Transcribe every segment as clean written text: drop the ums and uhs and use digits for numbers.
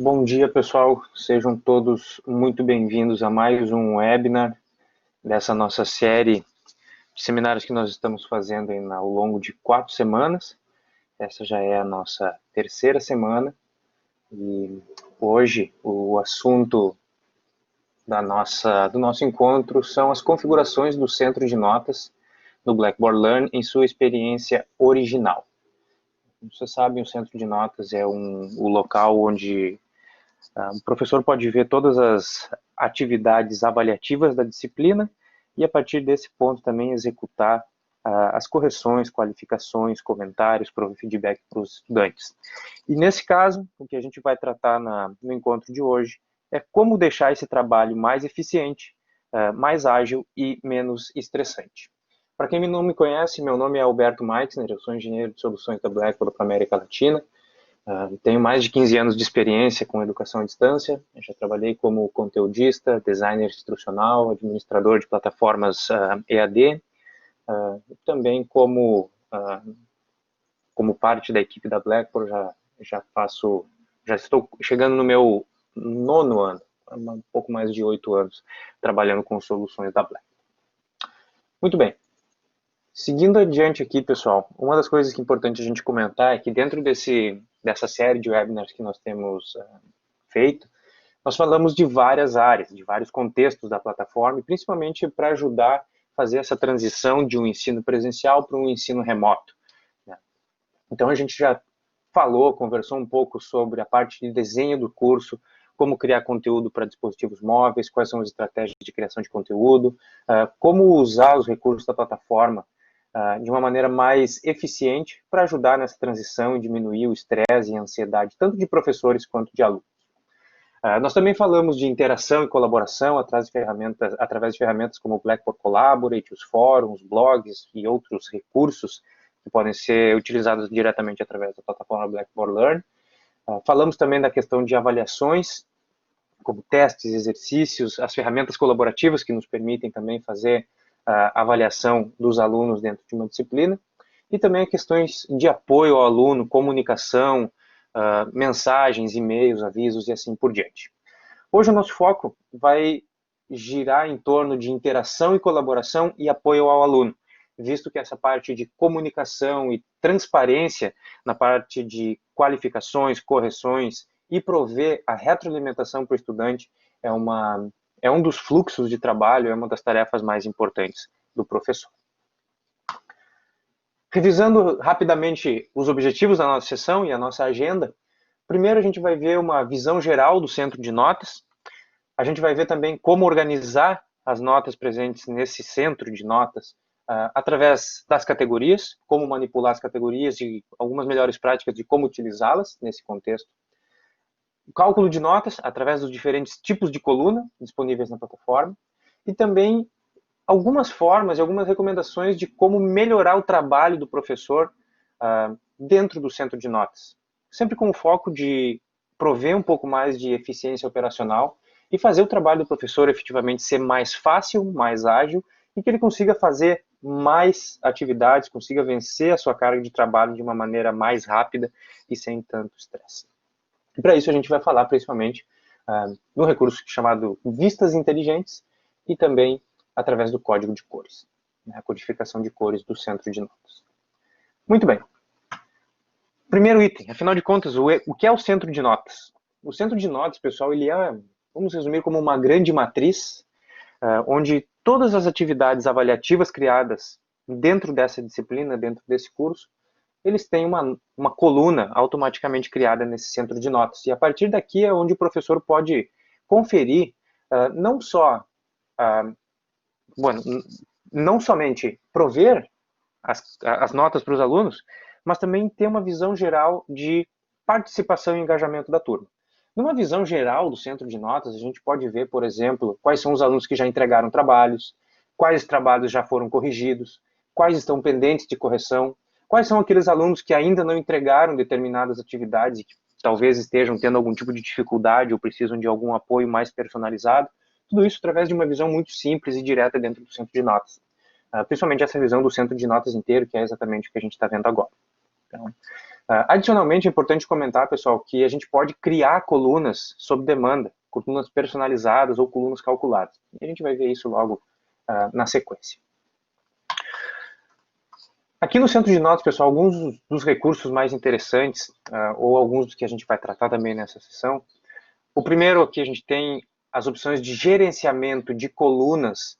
Bom dia, pessoal. Sejam todos muito bem-vindos a mais um webinar dessa nossa série de seminários que nós estamos fazendo ao longo de 4 semanas. Essa já é a nossa terceira semana e hoje o assunto do nosso encontro são as configurações do centro de notas no Blackboard Learn em sua experiência original. Como vocês sabem, o centro de notas é o local onde o professor pode ver todas as atividades avaliativas da disciplina e, a partir desse ponto, também executar as correções, qualificações, comentários, feedback para os estudantes. E, nesse caso, o que a gente vai tratar no encontro de hoje é como deixar esse trabalho mais eficiente, mais ágil e menos estressante. Para quem não me conhece, meu nome é Alberto Meixner, eu sou engenheiro de soluções da Blackboard para a América Latina. Tenho mais de 15 anos de experiência com educação à distância. Eu já trabalhei como conteudista, designer instrucional, administrador de plataformas EAD, também como parte da equipe da Blackboard, já estou chegando no meu 9º ano, um pouco mais de 8 anos, trabalhando com soluções da Blackboard. Muito bem. Seguindo adiante aqui, pessoal, uma das coisas que é importante a gente comentar é que dentro dessa série de webinars que nós temos feito, nós falamos de várias áreas, de vários contextos da plataforma, e principalmente para ajudar a fazer essa transição de um ensino presencial para um ensino remoto. Então, a gente já conversou um pouco sobre a parte de desenho do curso, como criar conteúdo para dispositivos móveis, quais são as estratégias de criação de conteúdo, como usar os recursos da plataforma de uma maneira mais eficiente para ajudar nessa transição e diminuir o estresse e a ansiedade, tanto de professores quanto de alunos. Nós também falamos de interação e colaboração através de ferramentas como o Blackboard Collaborate, os fóruns, blogs e outros recursos que podem ser utilizados diretamente através da plataforma Blackboard Learn. Falamos também da questão de avaliações, como testes, exercícios, as ferramentas colaborativas que nos permitem também fazer a avaliação dos alunos dentro de uma disciplina, e também questões de apoio ao aluno, comunicação, mensagens, e-mails, avisos e assim por diante. Hoje o nosso foco vai girar em torno de interação e colaboração e apoio ao aluno, visto que essa parte de comunicação e transparência na parte de qualificações, correções e prover a retroalimentação para o estudante é um dos fluxos de trabalho, é uma das tarefas mais importantes do professor. Revisando rapidamente os objetivos da nossa sessão e a nossa agenda, primeiro a gente vai ver uma visão geral do centro de notas, a gente vai ver também como organizar as notas presentes nesse centro de notas através das categorias, como manipular as categorias e algumas melhores práticas de como utilizá-las nesse contexto. O cálculo de notas através dos diferentes tipos de coluna disponíveis na plataforma e também algumas formas e algumas recomendações de como melhorar o trabalho do professor dentro do centro de notas. Sempre com o foco de prover um pouco mais de eficiência operacional e fazer o trabalho do professor efetivamente ser mais fácil, mais ágil e que ele consiga fazer mais atividades, consiga vencer a sua carga de trabalho de uma maneira mais rápida e sem tanto estresse. E para isso a gente vai falar principalmente no recurso chamado Vistas Inteligentes e também através do código de cores, a codificação de cores do centro de notas. Muito bem. Primeiro item, afinal de contas, o que é o centro de notas? O centro de notas, pessoal, ele vamos resumir como uma grande matriz, onde todas as atividades avaliativas criadas dentro dessa disciplina, dentro desse curso, eles têm uma coluna automaticamente criada nesse centro de notas. E a partir daqui é onde o professor pode conferir não somente prover as notas para os alunos, mas também ter uma visão geral de participação e engajamento da turma. Numa visão geral do centro de notas, a gente pode ver, por exemplo, quais são os alunos que já entregaram trabalhos, quais trabalhos já foram corrigidos, quais estão pendentes de correção, quais são aqueles alunos que ainda não entregaram determinadas atividades e que talvez estejam tendo algum tipo de dificuldade ou precisam de algum apoio mais personalizado. Tudo isso através de uma visão muito simples e direta dentro do centro de notas. Principalmente essa visão do centro de notas inteiro, que é exatamente o que a gente está vendo agora. Então, Adicionalmente, é importante comentar, pessoal, que a gente pode criar colunas sob demanda, colunas personalizadas ou colunas calculadas. E a gente vai ver isso logo na sequência. Aqui no centro de notas, pessoal, alguns dos recursos mais interessantes, ou alguns dos que a gente vai tratar também nessa sessão. O primeiro aqui a gente tem as opções de gerenciamento de colunas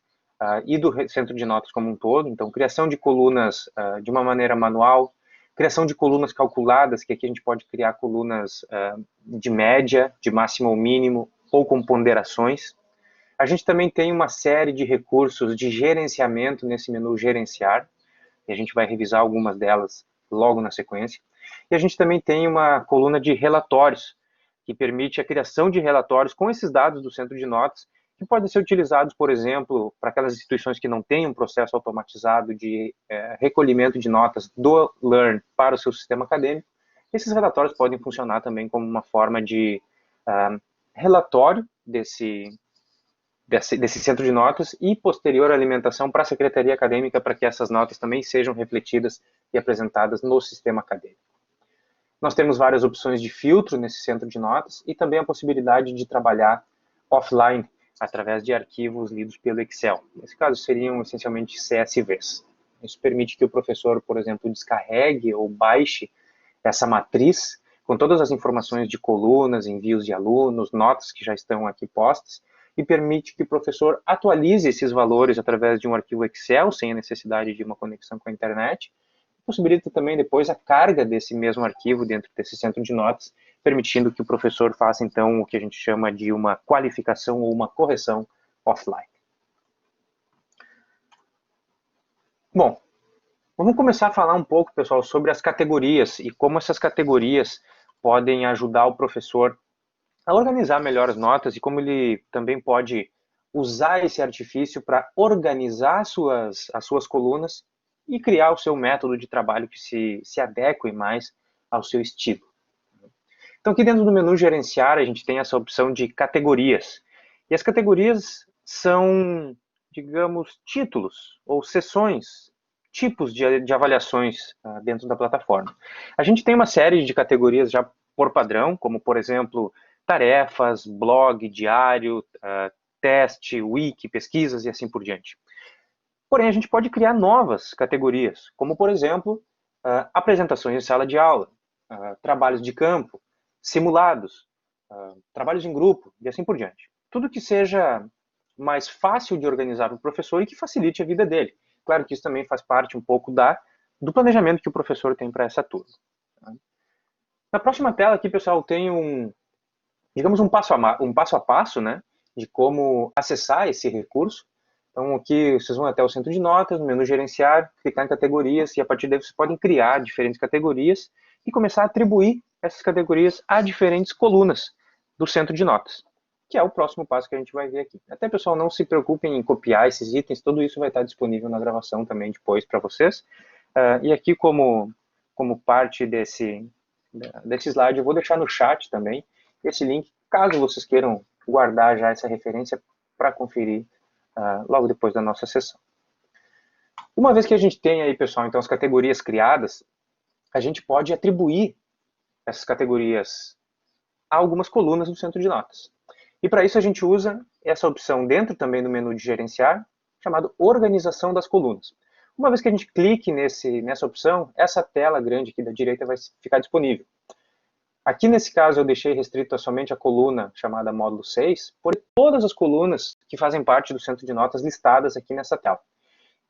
e do centro de notas como um todo. Então, criação de colunas de uma maneira manual, criação de colunas calculadas, que aqui a gente pode criar colunas de média, de máximo ou mínimo, ou com ponderações. A gente também tem uma série de recursos de gerenciamento nesse menu gerenciar, e a gente vai revisar algumas delas logo na sequência. E a gente também tem uma coluna de relatórios, que permite a criação de relatórios com esses dados do centro de notas, que podem ser utilizados, por exemplo, para aquelas instituições que não têm um processo automatizado de recolhimento de notas do Learn para o seu sistema acadêmico. Esses relatórios podem funcionar também como uma forma de relatório desse centro de notas e posterior alimentação para a secretaria acadêmica para que essas notas também sejam refletidas e apresentadas no sistema acadêmico. Nós temos várias opções de filtro nesse centro de notas e também a possibilidade de trabalhar offline através de arquivos lidos pelo Excel. Nesse caso seriam essencialmente CSVs. Isso permite que o professor, por exemplo, descarregue ou baixe essa matriz com todas as informações de colunas, envios de alunos, notas que já estão aqui postas, e permite que o professor atualize esses valores através de um arquivo Excel, sem a necessidade de uma conexão com a internet. Possibilita também depois a carga desse mesmo arquivo dentro desse centro de notas, permitindo que o professor faça, então, o que a gente chama de uma qualificação ou uma correção offline. Bom, vamos começar a falar um pouco, pessoal, sobre as categorias e como essas categorias podem ajudar o professor a organizar melhor as notas e como ele também pode usar esse artifício para organizar as suas colunas e criar o seu método de trabalho que se adeque mais ao seu estilo. Então, aqui dentro do menu gerenciar, a gente tem essa opção de categorias. E as categorias são, digamos, títulos ou seções, tipos de avaliações dentro da plataforma. A gente tem uma série de categorias já por padrão, como, por exemplo, tarefas, blog, diário, teste, wiki, pesquisas e assim por diante. Porém, a gente pode criar novas categorias, como, por exemplo, apresentações em sala de aula, trabalhos de campo, simulados, trabalhos em grupo e assim por diante. Tudo que seja mais fácil de organizar para o professor e que facilite a vida dele. Claro que isso também faz parte um pouco do planejamento que o professor tem para essa turma. Na próxima tela aqui, pessoal, tem digamos, um passo a passo, né, de como acessar esse recurso. Então, aqui vocês vão até o centro de notas, no menu gerenciar, clicar em categorias, e a partir daí vocês podem criar diferentes categorias e começar a atribuir essas categorias a diferentes colunas do centro de notas, que é o próximo passo que a gente vai ver aqui. Até, pessoal, não se preocupem em copiar esses itens, tudo isso vai estar disponível na gravação também depois para vocês. E aqui, como parte desse slide, eu vou deixar no chat também esse link, caso vocês queiram guardar já essa referência para conferir logo depois da nossa sessão. Uma vez que a gente tem aí, pessoal, então as categorias criadas, a gente pode atribuir essas categorias a algumas colunas no centro de notas. E para isso a gente usa essa opção dentro também do menu de gerenciar, chamado organização das colunas. Uma vez que a gente clique nessa opção, essa tela grande aqui da direita vai ficar disponível. Aqui, nesse caso, eu deixei restrito a somente a coluna chamada módulo 6, por todas as colunas que fazem parte do centro de notas listadas aqui nessa tela.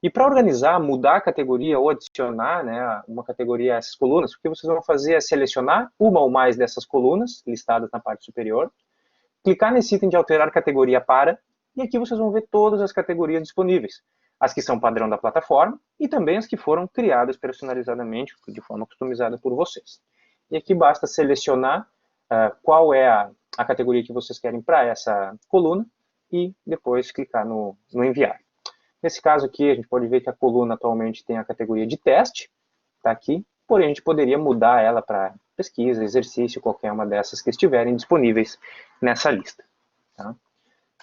E para organizar, mudar a categoria ou adicionar, né, uma categoria a essas colunas, o que vocês vão fazer é selecionar uma ou mais dessas colunas listadas na parte superior, clicar nesse item de alterar categoria para, e aqui vocês vão ver todas as categorias disponíveis. As que são padrão da plataforma e também as que foram criadas personalizadamente, de forma customizada por vocês. E aqui basta selecionar qual é a categoria que vocês querem para essa coluna e depois clicar no enviar. Nesse caso aqui, a gente pode ver que a coluna atualmente tem a categoria de teste, está aqui, porém a gente poderia mudar ela para pesquisa, exercício, qualquer uma dessas que estiverem disponíveis nessa lista. Tá?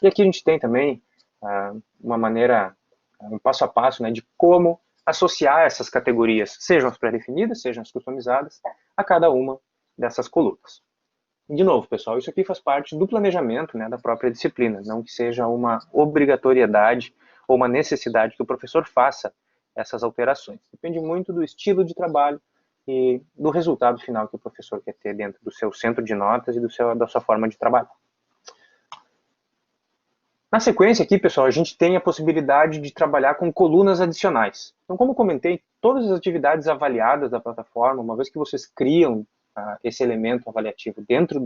E aqui a gente tem também uma maneira, um passo a passo, né, de como associar essas categorias, sejam as pré-definidas, sejam as customizadas, a cada uma dessas colunas. De novo, pessoal, isso aqui faz parte do planejamento, né, da própria disciplina, não que seja uma obrigatoriedade ou uma necessidade que o professor faça essas alterações. Depende muito do estilo de trabalho e do resultado final que o professor quer ter dentro do seu centro de notas e da sua forma de trabalho. Na sequência aqui, pessoal, a gente tem a possibilidade de trabalhar com colunas adicionais. Então, como eu comentei, todas as atividades avaliadas da plataforma, uma vez que vocês criam esse elemento avaliativo dentro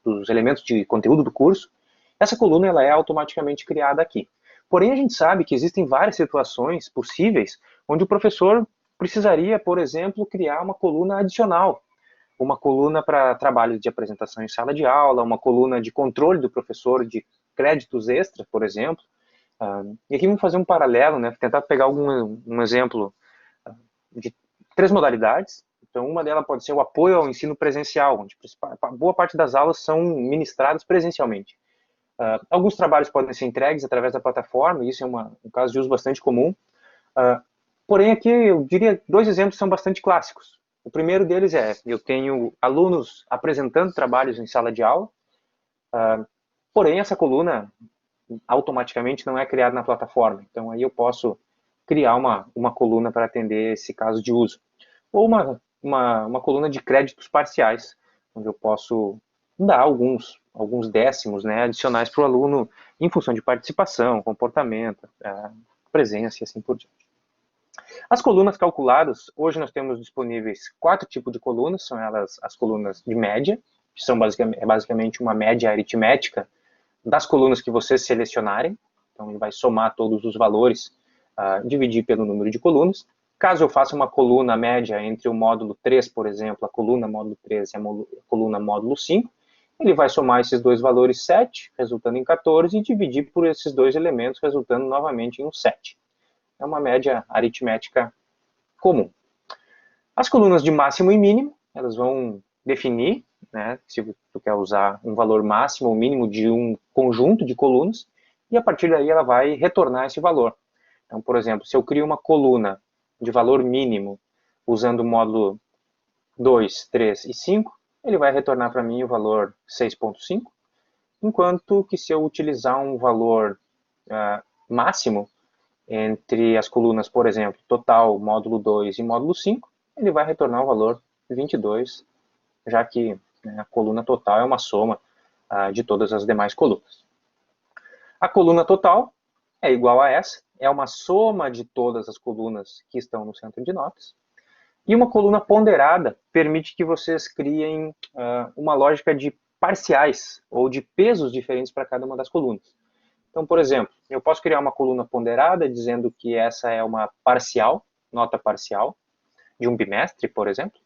dos elementos de conteúdo do curso, essa coluna ela é automaticamente criada aqui. Porém, a gente sabe que existem várias situações possíveis onde o professor precisaria, por exemplo, criar uma coluna adicional. Uma coluna para trabalhos de apresentação em sala de aula, uma coluna de controle do professor de créditos extras, por exemplo. E aqui vamos fazer um paralelo, né, tentar pegar um exemplo de 3 modalidades. Então, uma delas pode ser o apoio ao ensino presencial, onde boa parte das aulas são ministradas presencialmente. Alguns trabalhos podem ser entregues através da plataforma, e isso é um caso de uso bastante comum. Porém, aqui eu diria 2 exemplos são bastante clássicos. O primeiro deles eu tenho alunos apresentando trabalhos em sala de aula, porém essa coluna automaticamente não é criada na plataforma. Então, aí eu posso criar uma coluna para atender esse caso de uso. Ou uma coluna de créditos parciais, onde eu posso dar alguns décimos, né, adicionais para o aluno em função de participação, comportamento, presença e assim por diante. As colunas calculadas, hoje nós temos disponíveis 4 tipos de colunas, são elas as colunas de média, que são basicamente uma média aritmética das colunas que vocês selecionarem. Então, ele vai somar todos os valores, dividir pelo número de colunas. Caso eu faça uma coluna média entre o módulo 3, por exemplo, a coluna módulo 3 e a coluna módulo 5, ele vai somar esses dois valores 7, resultando em 14, e dividir por esses dois elementos, resultando novamente em um 7. É uma média aritmética comum. As colunas de máximo e mínimo, elas vão definir, né, se tu quer usar um valor máximo ou mínimo de um conjunto de colunas, e a partir daí ela vai retornar esse valor. Então, por exemplo, se eu crio uma coluna de valor mínimo usando o módulo 2, 3 e 5, ele vai retornar para mim o valor 6.5, enquanto que se eu utilizar um valor máximo entre as colunas, por exemplo, total, módulo 2 e módulo 5, ele vai retornar o valor 22, já que, né, a coluna total é uma soma de todas as demais colunas. A coluna total é igual a essa, é uma soma de todas as colunas que estão no centro de notas. E uma coluna ponderada permite que vocês criem uma lógica de parciais, ou de pesos diferentes para cada uma das colunas. Então, por exemplo, eu posso criar uma coluna ponderada dizendo que essa é uma parcial, nota parcial, de um bimestre, por exemplo.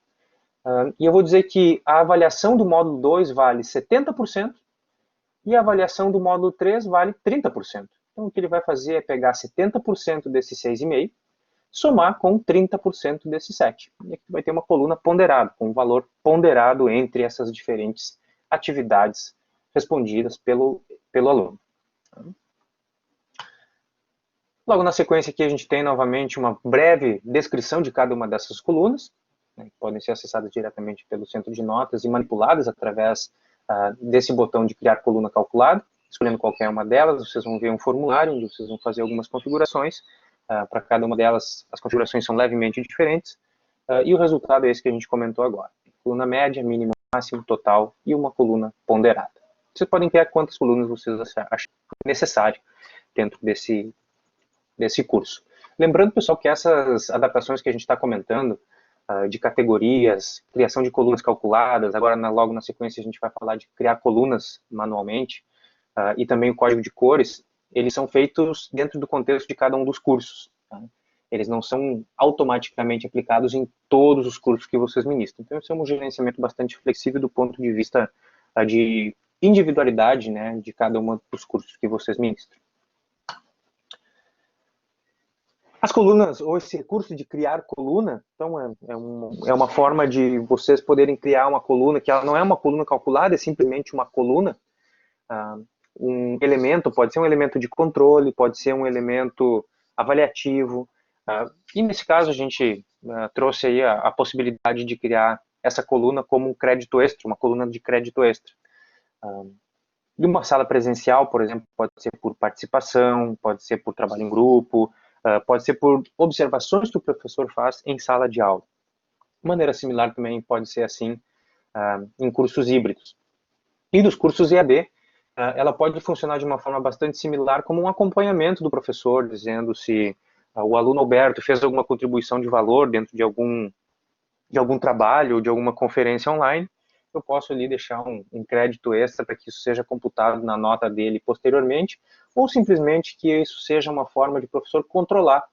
E eu vou dizer que a avaliação do módulo 2 vale 70% e a avaliação do módulo 3 vale 30%. Então, o que ele vai fazer é pegar 70% desse 6,5, somar com 30% desse 7. E aqui vai ter uma coluna ponderada, com um valor ponderado entre essas diferentes atividades respondidas pelo aluno. Logo na sequência aqui a gente tem novamente uma breve descrição de cada uma dessas colunas, né, que podem ser acessadas diretamente pelo centro de notas e manipuladas através desse botão de criar coluna calculada. Escolhendo qualquer uma delas, vocês vão ver um formulário onde vocês vão fazer algumas configurações. Para cada uma delas, as configurações são levemente diferentes. E o resultado é esse que a gente comentou agora. Coluna média, mínimo, máximo, total e uma coluna ponderada. Vocês podem criar quantas colunas vocês acharem necessário dentro desse curso. Lembrando, pessoal, que essas adaptações que a gente está comentando, de categorias, criação de colunas calculadas, agora logo na sequência a gente vai falar de criar colunas manualmente, e também o código de cores, eles são feitos dentro do contexto de cada um dos cursos. Tá? Eles não são automaticamente aplicados em todos os cursos que vocês ministram. Então, isso é um gerenciamento bastante flexível do ponto de vista de individualidade, né, de cada um dos cursos que vocês ministram. As colunas, ou esse recurso de criar coluna, então é uma forma de vocês poderem criar uma coluna, que ela não é uma coluna calculada, é simplesmente uma coluna. Um elemento, pode ser um elemento de controle, pode ser um elemento avaliativo, E nesse caso a gente trouxe aí a possibilidade de criar essa coluna como um crédito extra, uma coluna de crédito extra. De uma sala presencial, por exemplo, pode ser por participação, pode ser por trabalho em grupo, pode ser por observações que o professor faz em sala de aula. De maneira similar também pode ser assim em cursos híbridos. E dos cursos EAD, ela pode funcionar de uma forma bastante similar como um acompanhamento do professor, dizendo se o aluno Alberto fez alguma contribuição de valor dentro de algum trabalho ou de alguma conferência online, eu posso ali deixar um crédito extra para que isso seja computado na nota dele posteriormente, ou simplesmente que isso seja uma forma de o professor controlar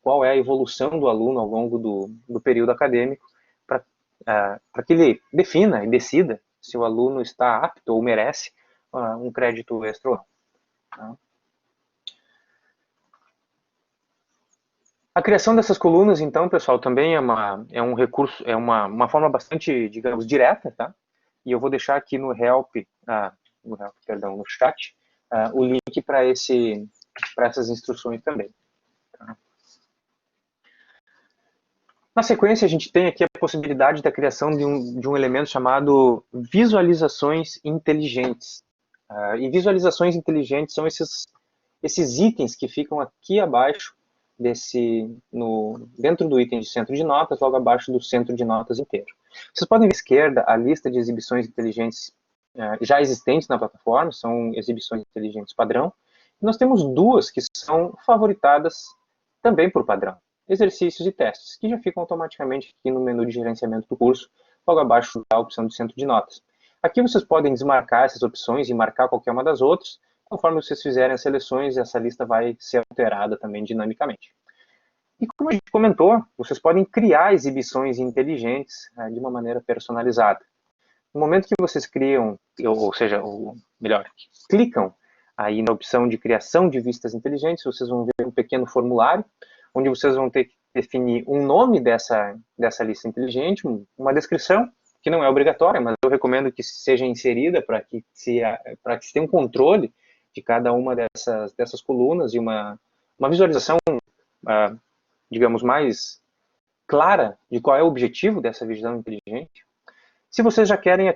qual é a evolução do aluno ao longo do período acadêmico, para que ele defina e decida se o aluno está apto ou merece um crédito extra ou não. Tá? A criação dessas colunas, então, pessoal, também é um recurso, é uma forma bastante, digamos, direta, tá? E eu vou deixar aqui no help, no chat, o link para essas instruções também. Tá? Na sequência, a gente tem aqui a possibilidade da criação de um elemento chamado visualizações inteligentes. E visualizações inteligentes são esses itens que ficam aqui abaixo dentro do item de centro de notas, logo abaixo do centro de notas inteiro. Vocês podem ver à esquerda a lista de exibições inteligentes já existentes na plataforma, são exibições inteligentes padrão. Nós temos duas que são favoritadas também por padrão, exercícios e testes, que já ficam automaticamente aqui no menu de gerenciamento do curso, logo abaixo da opção do centro de notas. Aqui vocês podem desmarcar essas opções e marcar qualquer uma das outras. Conforme vocês fizerem as seleções, essa lista vai ser alterada também dinamicamente. E como a gente comentou, vocês podem criar exibições inteligentes de uma maneira personalizada. No momento que vocês criam, ou seja, ou melhor, clicam aí na opção de criação de vistas inteligentes, vocês vão ver um pequeno formulário, onde vocês vão ter que definir um nome dessa lista inteligente, uma descrição, que não é obrigatória, mas eu recomendo que seja inserida para que se tenha um controle de cada uma dessas colunas e uma visualização, digamos, mais clara de qual é o objetivo dessa visão inteligente. Se vocês já querem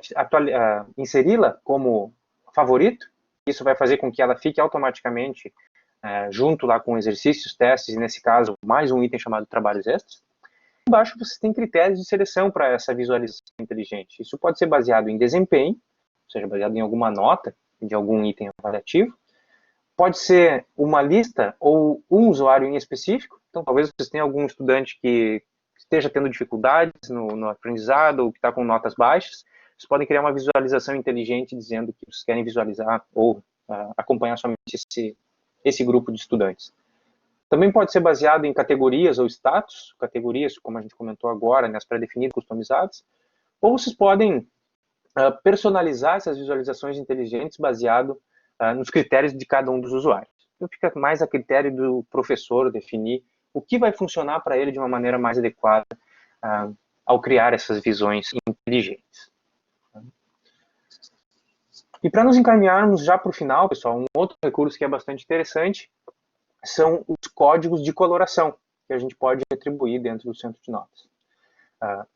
inseri-la como favorito, isso vai fazer com que ela fique automaticamente junto lá com exercícios, testes, e nesse caso, mais um item chamado trabalhos extras. Embaixo você tem critérios de seleção para essa visualização inteligente. Isso pode ser baseado em desempenho, ou seja, baseado em alguma nota de algum item avaliativo. Pode ser uma lista ou um usuário em específico. Então, talvez vocês tenham algum estudante que esteja tendo dificuldades no aprendizado ou que está com notas baixas. Vocês podem criar uma visualização inteligente dizendo que vocês querem visualizar ou acompanhar somente esse grupo de estudantes. Também pode ser baseado em categorias ou status, categorias, como a gente comentou agora, nas pré-definidas, customizadas, ou vocês podem personalizar essas visualizações inteligentes baseado nos critérios de cada um dos usuários. Então fica mais a critério do professor definir o que vai funcionar para ele de uma maneira mais adequada ao criar essas visões inteligentes. E para nos encaminharmos já para o final, pessoal, um outro recurso que é bastante interessante são os códigos de coloração que a gente pode atribuir dentro do centro de notas.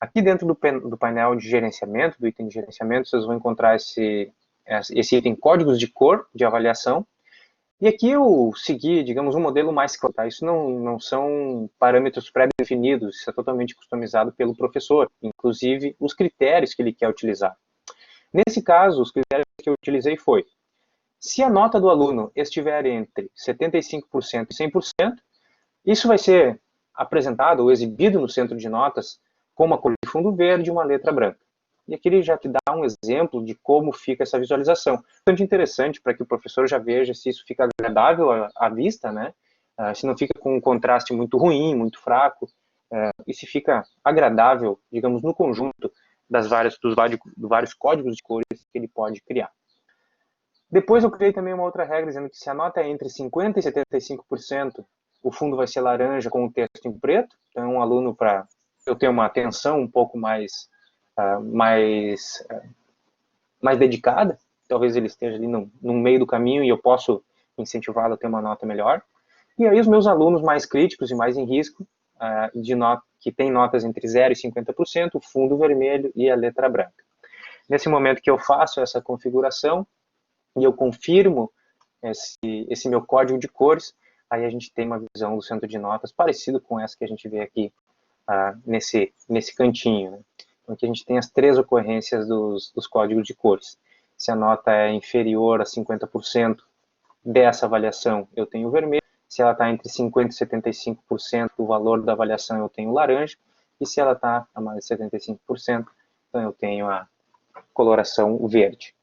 Aqui dentro do painel de gerenciamento, do item de gerenciamento, vocês vão encontrar esse item códigos de cor de avaliação. E aqui eu segui, digamos, um modelo mais claro. Tá? Isso não são parâmetros pré-definidos, isso é totalmente customizado pelo professor, inclusive os critérios que ele quer utilizar. Nesse caso, os critérios que eu utilizei foi: se a nota do aluno estiver entre 75% e 100%, isso vai ser apresentado ou exibido no centro de notas com uma cor de fundo verde e uma letra branca. E aqui ele já te dá um exemplo de como fica essa visualização. Bastante interessante para que o professor já veja se isso fica agradável à vista, né? Se não fica com um contraste muito ruim, muito fraco, e se fica agradável, digamos, no conjunto dos vários códigos de cores que ele pode criar. Depois eu criei também uma outra regra dizendo que se a nota é entre 50% e 75%, o fundo vai ser laranja com o texto em preto. Então, um aluno, para eu ter uma atenção um pouco mais dedicada, talvez ele esteja ali no meio do caminho e eu posso incentivá-lo a ter uma nota melhor. E aí os meus alunos mais críticos e mais em risco, que têm notas entre 0 e 50%, o fundo vermelho e a letra branca. Nesse momento que eu faço essa configuração e eu confirmo esse meu código de cores, aí a gente tem uma visão do centro de notas parecido com essa que a gente vê aqui nesse cantinho. Né? Então aqui a gente tem as 3 ocorrências dos códigos de cores. Se a nota é inferior a 50% dessa avaliação, eu tenho o vermelho. Se ela está entre 50% e 75% do valor da avaliação, eu tenho o laranja. E se ela está a mais de 75%, então eu tenho a coloração verde.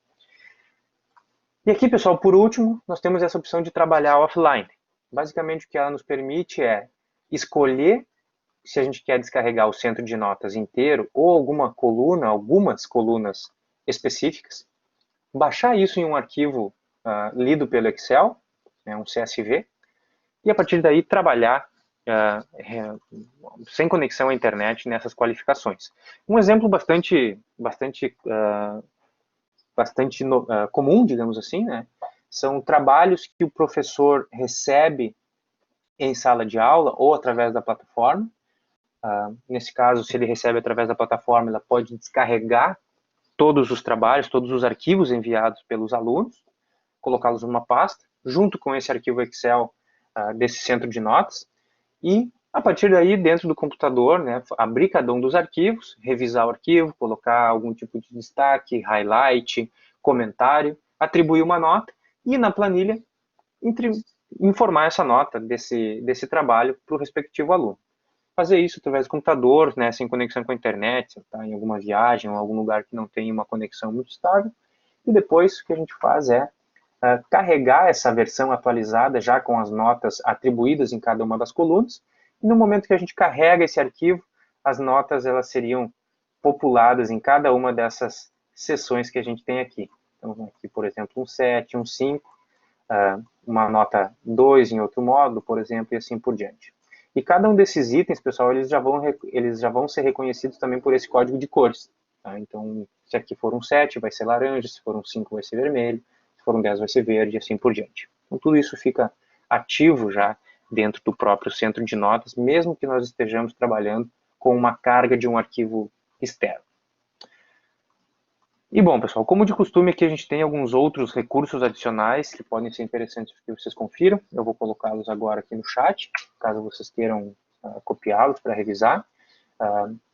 E aqui, pessoal, por último, nós temos essa opção de trabalhar offline. Basicamente, o que ela nos permite é escolher se a gente quer descarregar o centro de notas inteiro ou algumas colunas específicas, baixar isso em um arquivo lido pelo Excel, um CSV, e a partir daí trabalhar sem conexão à internet nessas qualificações. Um exemplo bastante comum, digamos assim, né, são trabalhos que o professor recebe em sala de aula ou através da plataforma. Nesse caso, se ele recebe através da plataforma, ela pode descarregar todos os trabalhos, todos os arquivos enviados pelos alunos, colocá-los numa pasta, junto com esse arquivo Excel desse centro de notas, e a partir daí, dentro do computador, né, abrir cada um dos arquivos, revisar o arquivo, colocar algum tipo de destaque, highlight, comentário, atribuir uma nota e na planilha informar essa nota desse trabalho para o respectivo aluno. Fazer isso através do computador, né, sem conexão com a internet, se está em alguma viagem ou algum lugar que não tem uma conexão muito estável. E depois o que a gente faz é carregar essa versão atualizada já com as notas atribuídas em cada uma das colunas. E no momento que a gente carrega esse arquivo, as notas elas seriam populadas em cada uma dessas seções que a gente tem aqui. Então, aqui, por exemplo, um 7, um 5, uma nota 2 em outro módulo, por exemplo, e assim por diante. E cada um desses itens, pessoal, eles já vão ser reconhecidos também por esse código de cores. Tá? Então, se aqui for um 7, vai ser laranja, se for um 5, vai ser vermelho, se for um 10, vai ser verde, e assim por diante. Então, tudo isso fica ativo já dentro do próprio centro de notas, mesmo que nós estejamos trabalhando com uma carga de um arquivo externo. E bom, pessoal, como de costume aqui a gente tem alguns outros recursos adicionais que podem ser interessantes que vocês confiram. Eu vou colocá-los agora aqui no chat, caso vocês queiram copiá-los para revisar.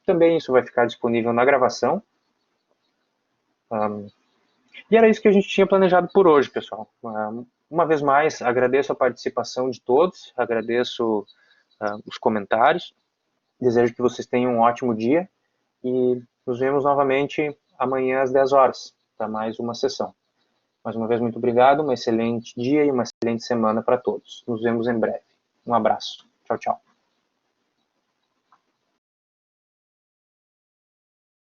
Também isso vai ficar disponível na gravação. E era isso que a gente tinha planejado por hoje, pessoal. Uma vez mais, agradeço a participação de todos, agradeço os comentários, desejo que vocês tenham um ótimo dia e nos vemos novamente amanhã às 10 horas, para mais uma sessão. Mais uma vez, muito obrigado, um excelente dia e uma excelente semana para todos. Nos vemos em breve. Um abraço. Tchau, tchau.